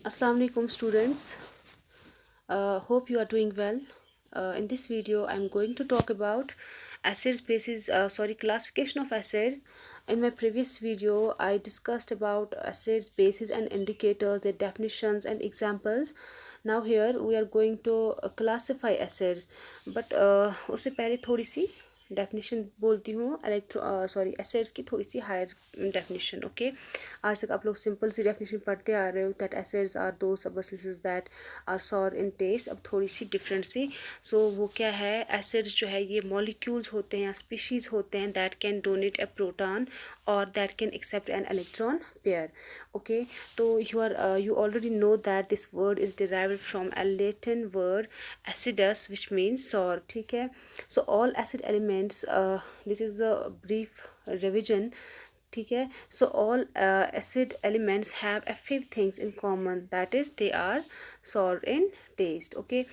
Assalamu alaikum students. Hope you are doing well. In this video I'm going to talk about acids, bases, classification of acids. In my previous video I discussed about acids, bases and indicators, their definitions and examples. Now here we are going to classify acids, but उससे पहले थोड़ी सी definition बोलती हूँ acids की थोड़ी सी higher definition. Okay, आज तक आप लोग सिंपल सी डेफिनेशन पढ़ते आ रहे हो that acids are those substances that are sour in taste. अब थोड़ी सी डिफरेंट सी. सो वो क्या है, एसिड्स जो है ये मॉलिक्यूल्स होते हैं या स्पीशीज़ होते हैं that can donate A proton or that can accept an electron pair. Okay, so you already know that this word is derived from a Latin word acidus which means sour. ठीक है, so all acid elements, this is a brief revision. ठीक है, so all acid elements have a few things in common, that is they are sour in taste. Okay,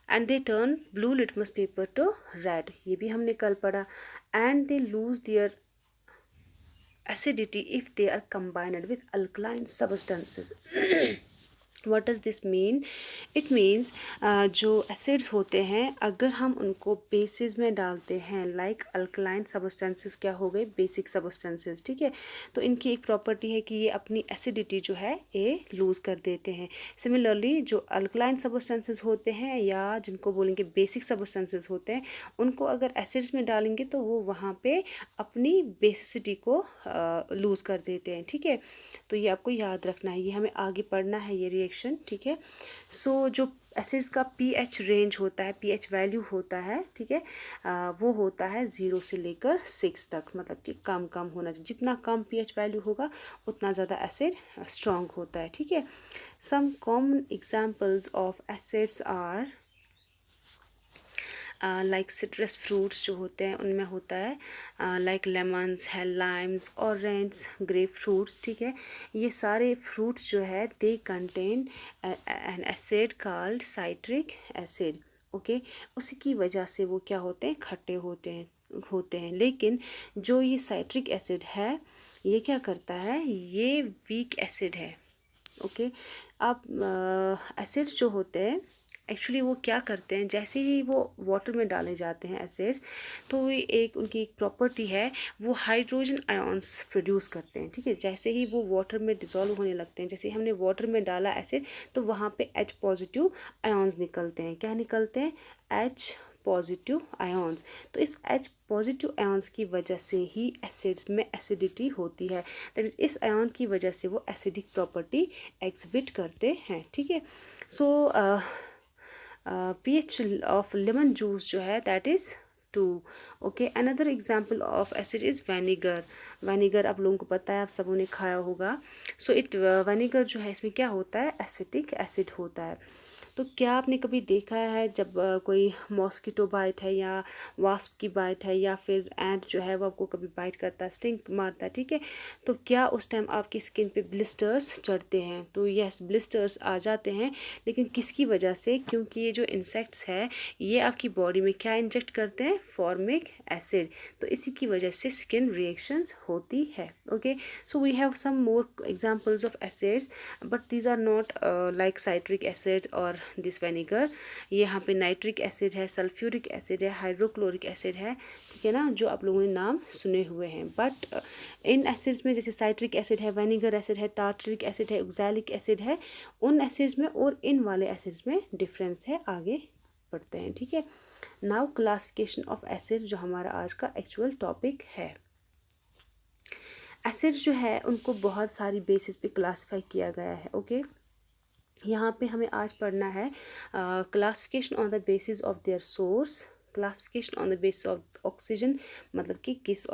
and they turn blue litmus paper to red, ये भी हमने कल पढ़ा. And they lose their acidity if they are combined with alkaline substances. What does this mean? It means जो acids होते हैं अगर हम उनको बेसिस में डालते हैं लाइक अल्कलाइन सबस्टेंसेस क्या हो गए, बेसिक सबस्टेंसेस. ठीक है, तो इनकी एक प्रॉपर्टी है कि ये अपनी एसिडिटी जो है ये लूज़ कर देते हैं. सिमिलरली जो अल्कलाइन सबस्टेंसेस होते हैं या जिनको बोलेंगे बेसिक सबस्टेंसेस होते हैं, उनको अगर एसिड्स में डालेंगे तो वो वहाँ पे अपनी बेसिसिटी को लूज़ कर देते हैं. ठीक है, तो ये आपको याद रखना है, ये हमें आगे पढ़ना है ये रिएक्शन. ठीक है, सो जो एसिड्स का पीएच रेंज होता है, पीएच वैल्यू होता है, ठीक है, वो होता है 0 से लेकर 6 तक, मतलब कि कम कम होना चाहिए. जितना कम पीएच वैल्यू होगा उतना ज़्यादा एसिड स्ट्रॉन्ग होता है. ठीक है, some common examples of acids are like citrus fruits जो होते हैं उनमें होता है लाइक लेमन्स है, लाइम्स, ऑरेंज, ग्रेप फ्रूट्स. ठीक है, ये सारे फ्रूट्स जो है they contain an acid called citric acid. Okay, उसी की वजह से वो क्या होते हैं, खट्टे होते हैं. लेकिन जो ये साइट्रिक एसिड है ये क्या करता है, ये वीक एसिड है. ओके, अब एसिड्स जो होते हैं एक्चुअली वो क्या करते हैं, जैसे ही वो वाटर में डाले जाते हैं एसिड्स, तो उनकी एक प्रॉपर्टी है, वो हाइड्रोजन आयन्स प्रोड्यूस करते हैं. ठीक है, जैसे ही वो वाटर में डिसॉल्व होने लगते हैं, जैसे ही हमने वाटर में डाला एसिड तो वहाँ पे H पॉजिटिव आयन्स निकलते हैं. क्या निकलते हैं, H पॉजिटिव आयन्स. तो इस H पॉजिटिव आयन्स की वजह से ही एसिड्स में एसिडिटी होती है. दैट इस आयन की वजह से वो एसिडिक प्रॉपर्टी एग्जिबिट करते हैं. ठीक है, सो pH of lemon juice जो है that is 2. Okay, another example of acid is vinegar. Vinegar आप लोगों को पता है, आप सबों ने खाया होगा. सो वेनिगर जो है इसमें क्या होता है, एसिटिक एसिड होता है. तो क्या आपने कभी देखा है जब कोई मॉस्किटो बाइट है या वास्प की बाइट है या फिर एंट जो है वो आपको कभी बाइट करता है, स्टिंग मारता है. ठीक है, तो क्या उस टाइम आपकी स्किन पे ब्लिस्टर्स चढ़ते हैं, तो यस ब्लिस्टर्स आ जाते हैं. लेकिन किसकी वजह से, क्योंकि ये जो इंसेक्ट्स है ये आपकी बॉडी में क्या इंजेक्ट करते हैं, फॉर्मिक एसिड. तो इसी की वजह से स्किन रिएक्शंस होती है. Okay, so we have some more examples of acids but these are not like citric acid और दिस वेनिगर. यहाँ पे नाइट्रिक एसिड है, सल्फ्यूरिक एसिड है, हाइड्रोक्लोरिक एसिड है. ठीक है ना, जो आप लोगों ने नाम सुने हुए हैं. बट इन एसिड्स में जैसे साइट्रिक एसिड है, वेनिगर एसिड है, टार्टरिक एसिड है, ऑक्सैलिक एसिड है, उन एसिड्स में और इन वाले एसिड्स में डिफरेंस है. आगे बढ़ते हैं. ठीक है, नाउ क्लासिफिकेशन ऑफ एसिड जो हमारा आज का एक्चुअल टॉपिक है. एसिड्स जो है उनको बहुत सारी बेसिस पे क्लासिफाई किया गया है. ओके, यहाँ पे हमें आज पढ़ना है classification on the basis of their source, classification on the basis of oxygen, मतलब कि किस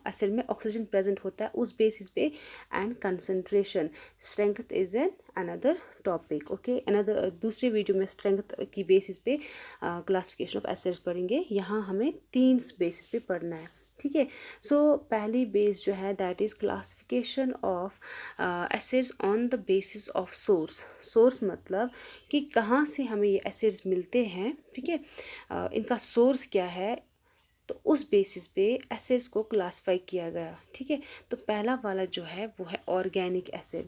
एसिड में ऑक्सीजन प्रेजेंट होता है उस बेसिस पे, and concentration. Strength is an another topic. Okay, another दूसरे वीडियो में स्ट्रेंथ की बेसिस पे क्लासिफिकेशन ऑफ एसिड्स पढ़ेंगे. यहाँ हमें 3 बेसिस पे पढ़ना है. ठीक है, सो पहली बेस जो है that is classification of acids on the basis of source. Source मतलब कि कहाँ से हमें ये एसिड्स मिलते हैं. ठीक है, इनका सोर्स क्या है, तो उस बेसिस पे एसिड्स को क्लासिफाई किया गया, ठीक है। तो पहला वाला जो है वो है ऑर्गेनिक एसिड।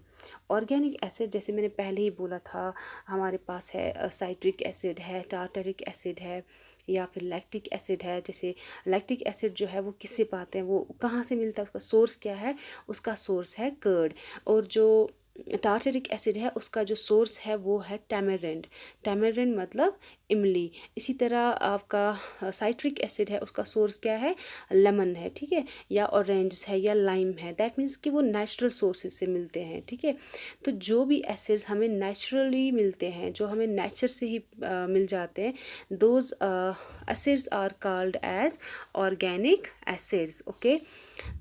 ऑर्गेनिक एसिड जैसे मैंने पहले ही बोला था, हमारे पास है साइट्रिक एसिड है, टार्टरिक एसिड है, या फिर लैक्टिक एसिड है। जैसे लैक्टिक एसिड जो है वो किससे पाते हैं, वो कहाँ से मिलता है, उसका सोर्स क्या है, उसका सोर्स है कर्ड। और जो टार्टरिक एसिड है उसका जो सोर्स है वो है टैमरिंड। टैमरिंड मतलब इमली। इसी तरह आपका साइट्रिक एसिड है, उसका सोर्स क्या है, लेमन है, ठीक है, या ऑरेंज है, या लाइम है। दैट मीन्स कि वो नेचुरल सोर्सेज से मिलते हैं, ठीक है। तो जो भी एसिड्स हमें नेचुरली मिलते हैं, जो हमें नेचर से ही मिल जाते हैं, those acids are called as organic acids, okay.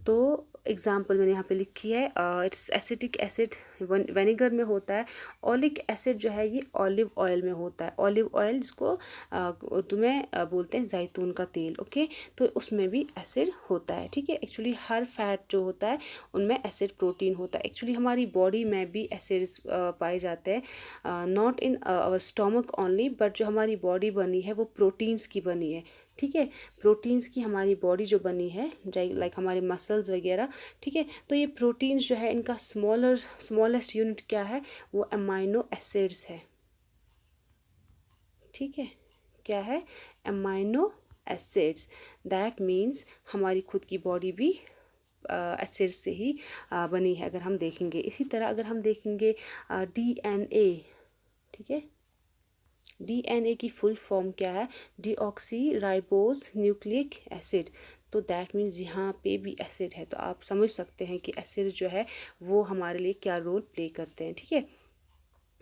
तो एग्जाम्पल मैंने यहाँ पे लिखी है, इट्स एसिटिक एसिड विनेगर में होता है। ऑलिक एसिड जो है ये ऑलिव ऑयल में होता है। ऑलिव ऑयल जिसको उर्दू में बोलते हैं जैतून का तेल, ओके। तो उसमें भी एसिड होता है, ठीक है। एक्चुअली हर फैट जो होता है उनमें एसिड प्रोटीन होता है। एक्चुअली हमारी बॉडी में भी एसिड्स पाए जाते हैं, not in our stomach only, but जो हमारी बॉडी बनी है वो प्रोटीन्स की बनी है, ठीक है। प्रोटीन्स की हमारी बॉडी जो बनी है, लाइक हमारे मसल्स वगैरह, ठीक है। तो ये प्रोटीन्स जो है इनका स्मॉलेस्ट यूनिट क्या है, वो अमाइनो एसिड्स है, ठीक है। क्या है, अमाइनो एसिड्स। दैट मीन्स हमारी खुद की बॉडी भी एसिड से ही बनी है, अगर हम देखेंगे। इसी तरह अगर हम देखेंगे डीएनए, ठीक है। डीएनए की फुल फॉर्म क्या है, डीऑक्सी राइबोज न्यूक्लिक एसिड। तो दैट मीन्स यहाँ पे भी एसिड है। तो आप समझ सकते हैं कि एसिड जो है वो हमारे लिए क्या रोल प्ले करते हैं, ठीक है।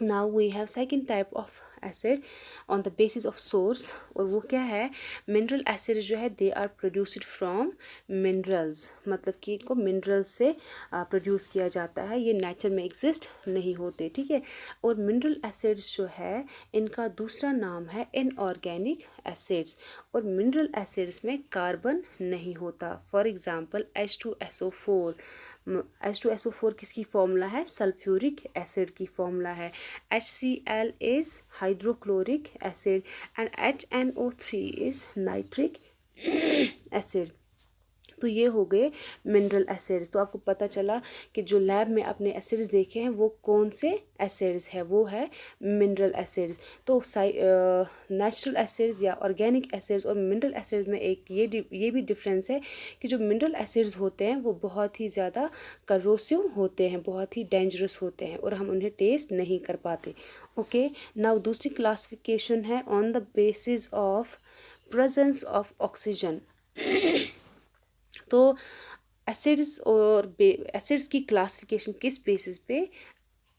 Now we have second type of acid on the basis of source, और वो क्या है, मिनरल एसिड जो है they are produced from minerals. मतलब कि इनको मिनरल्स से प्रोड्यूस किया जाता है, ये नेचर में एग्जिस्ट नहीं होते, ठीक है। और मिनरल एसिड्स जो है इनका दूसरा नाम है इनऑर्गेनिक एसिड्स। और मिनरल एसिड्स में कार्बन नहीं होता। For example H2SO4। H2SO4 किसकी फॉर्मूला है, सल्फ्यूरिक एसिड की फॉर्मूला है। HCl is hydrochloric acid and HNO3 is nitric acid. तो ये हो गए मिनरल एसिड्स। तो आपको पता चला कि जो लैब में आपने एसिड्स देखे हैं वो कौन से एसिड्स है, वो है मिनरल एसिड्स। तो नेचुरल एसिड्स या ऑर्गेनिक एसिड्स और मिनरल एसिड्स में एक ये भी डिफरेंस है कि जो मिनरल एसिड्स होते हैं वो बहुत ही ज़्यादा करोसिव होते हैं, बहुत ही डेंजरस होते हैं, और हम उन्हें टेस्ट नहीं कर पाते, ओके। नाउ दूसरी क्लासिफिकेशन है on the basis of presence of oxygen. तो एसिड्स और एसिड्स की क्लासिफिकेशन किस बेसिस पे,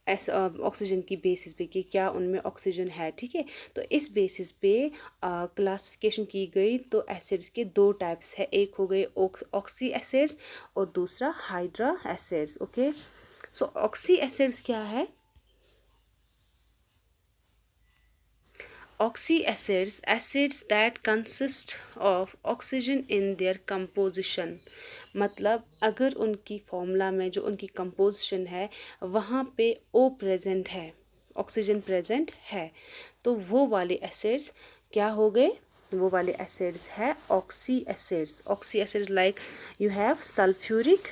ऑक्सीजन की बेसिस पे कि क्या उनमें ऑक्सीजन है, ठीक है। तो इस बेसिस पे क्लासिफिकेशन की गई। तो एसिड्स के दो टाइप्स है, एक हो गए ऑक्सी एसिड्स और दूसरा हाइड्रा एसिड्स, ओके। सो ऑक्सी एसिड्स क्या है, oxy acids acids that consist of oxygen in their composition. मतलब अगर उनकी फॉर्मूला में जो उनकी कंपोजिशन है वहाँ पे ओ प्रेजेंट है, ऑक्सीजन प्रेजेंट है, तो वो वाले एसिड्स क्या हो गए, वो वाले एसिड्स है oxy acids. Oxy acids like you have sulphuric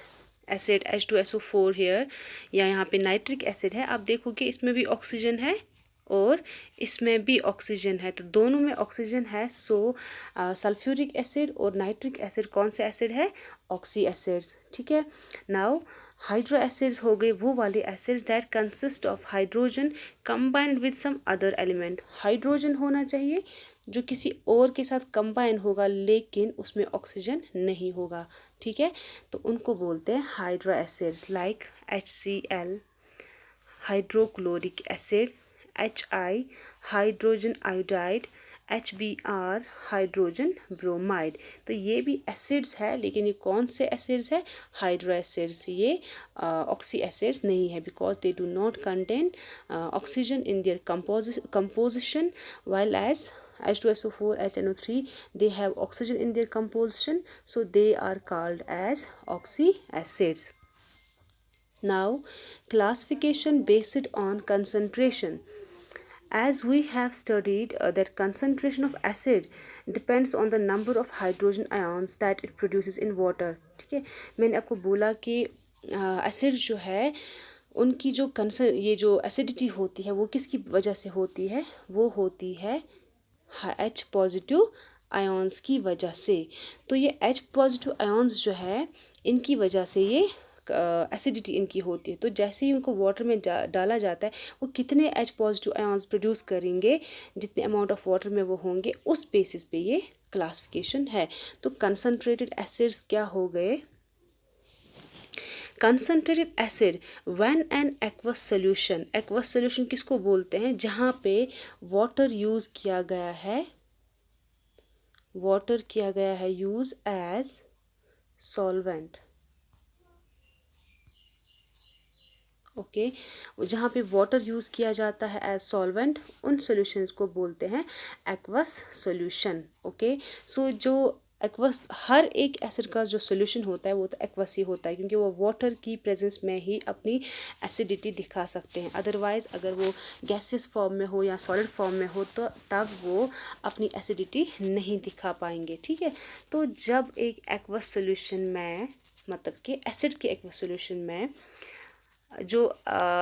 acid H2SO4 here, या यहाँ पे नाइट्रिक एसिड है। आप देखोगे इसमें भी ऑक्सीजन है और इसमें भी ऑक्सीजन है, तो दोनों में ऑक्सीजन है। सो सल्फ्यूरिक एसिड और नाइट्रिक एसिड कौन से एसिड है, ऑक्सी एसिड्स, ठीक है। नाउ हाइड्रो एसिड्स हो गए वो वाले acids that consist of hydrogen combined with some other element. Hydrogen होना चाहिए जो किसी और के साथ कंबाइन होगा लेकिन उसमें ऑक्सीजन नहीं होगा, ठीक है। तो उनको बोलते हैं hydro acids, like HCl hydrochloric acid, HI hydrogen iodide, HBr hydrogen bromide. तो ये भी एसिड्स है, लेकिन ये कौन से एसिड्स है, हाइड्रो एसिड्स। ये ऑक्सी एसिड्स नहीं है, because they do not contain oxygen in their composition, while as H2SO4 HNO3 they have oxygen in their composition, so they are called as oxy acids. Now classification based on concentration. as we have studied that concentration of acid depends on the number of hydrogen ions that it produces in water. ठीक है, मैंने आपको बोला कि acid जो है उनकी जो ये जो एसिडिटी होती है वो किसकी वजह से होती है, वो होती है H पॉजिटिव आयॉन्स की वजह से। तो ये H पॉजिटिव आयॉन्स जो है इनकी वजह से ये एसिडिटी इनकी होती है। तो जैसे ही उनको वाटर में डाला जाता है वो कितने H पॉजिटिव आयॉन्स प्रोड्यूस करेंगे, जितने अमाउंट ऑफ वाटर में वो होंगे, उस बेसिस पे ये क्लासिफिकेशन है। तो कंसनट्रेटेड एसिड्स क्या हो गए, concentrated acid when an aqueous solution, aqueous solution किसको बोलते हैं, जहाँ पे वाटर यूज़ किया गया है, वाटर किया गया है यूज़ एज सॉल्वेंट। ओके, जहाँ पे वाटर यूज़ किया जाता है एज सॉल्वेंट, उन सॉल्यूशंस को बोलते हैं एक्वस सॉल्यूशन। ओके, सो जो एक्वस, हर एक एसिड का जो सॉल्यूशन होता है वो तो एक्वस ही होता है, क्योंकि वो वाटर की प्रेजेंस में ही अपनी एसिडिटी दिखा सकते हैं। अदरवाइज़ अगर वो गैसेस फॉर्म में हो या सॉलिड फॉर्म में हो तो तब वो अपनी एसिडिटी नहीं दिखा पाएंगे। ठीक है, तो जब एक एक्वस सॉल्यूशन में, मतलब कि एसिड के एक्वस सॉल्यूशन में जो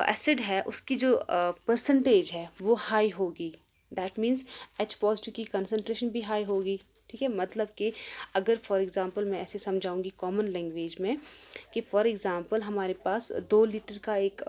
एसिड है उसकी जो परसेंटेज है वो हाई होगी, दैट मीन्स H पॉजिटिव की कंसनट्रेशन भी हाई होगी। ठीक है, मतलब कि अगर फॉर एग्ज़ाम्पल मैं ऐसे समझाऊंगी कॉमन लैंग्वेज में कि फॉर एग्ज़ाम्पल हमारे पास 2 लीटर का एक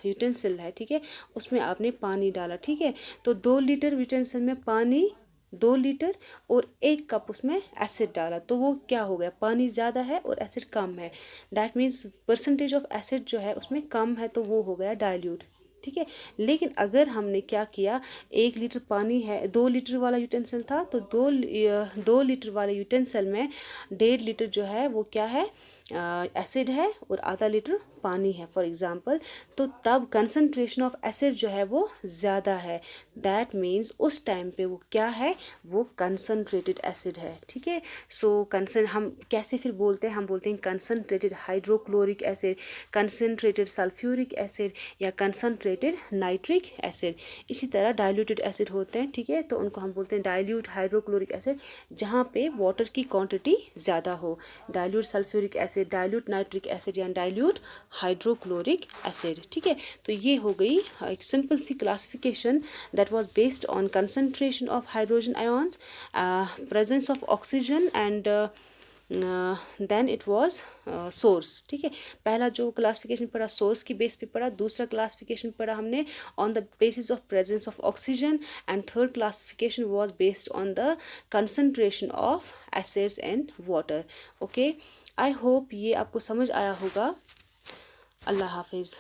यूटेंसिल है। ठीक है, उसमें आपने पानी डाला। ठीक है, तो 2 लीटर यूटेंसिल में पानी 2 लीटर और 1 कप उसमें एसिड डाला, तो वो क्या हो गया, पानी ज़्यादा है और एसिड कम है, that means percentage of acid जो है उसमें कम है, तो वो हो गया डाइल्यूट। ठीक है, लेकिन अगर हमने क्या किया, 1 लीटर पानी है, 2 लीटर वाला यूटेंसिल था, तो 2 लीटर वाले यूटेंसिल में 1.5 लीटर जो है वो क्या है, एसिड है और आधा लीटर पानी है फॉर एग्ज़ाम्पल। तो तब कंसनट्रेशन ऑफ एसिड जो है वो ज़्यादा है, दैट मीन्स उस टाइम पे वो क्या है, वो कंसनट्रेटेड एसिड है। ठीक है, सो हम कैसे फिर बोलते हैं, हम बोलते हैं concentrated hydrochloric acid, concentrated sulphuric acid या कंसनट्रेटेड नाइट्रिक एसिड। इसी तरह डाइल्यूटेड एसिड होते हैं। ठीक है, तो उनको हम बोलते हैं डाइल्यूट हाइड्रोक्लोरिक एसिड, जहाँ पे वाटर की क्वांटिटी ज़्यादा हो, dilute sulphuric acid, dilute nitric acid या डाइल्यूट हाइड्रोक्लोरिक एसिड। ठीक है, तो ये हो गई एक सिंपल सी classification that was based on concentration of hydrogen ions, presence of oxygen and then it was source. ठीक है, पहला जो क्लासिफिकेशन पढ़ा सोर्स की बेस पे पढ़ा, दूसरा क्लासिफिकेशन पढ़ा हमने on the basis of presence of oxygen, and third classification was based on the concentration of acids and water. Okay, I hope ये आपको समझ आया होगा। अल्लाह हाफिज़।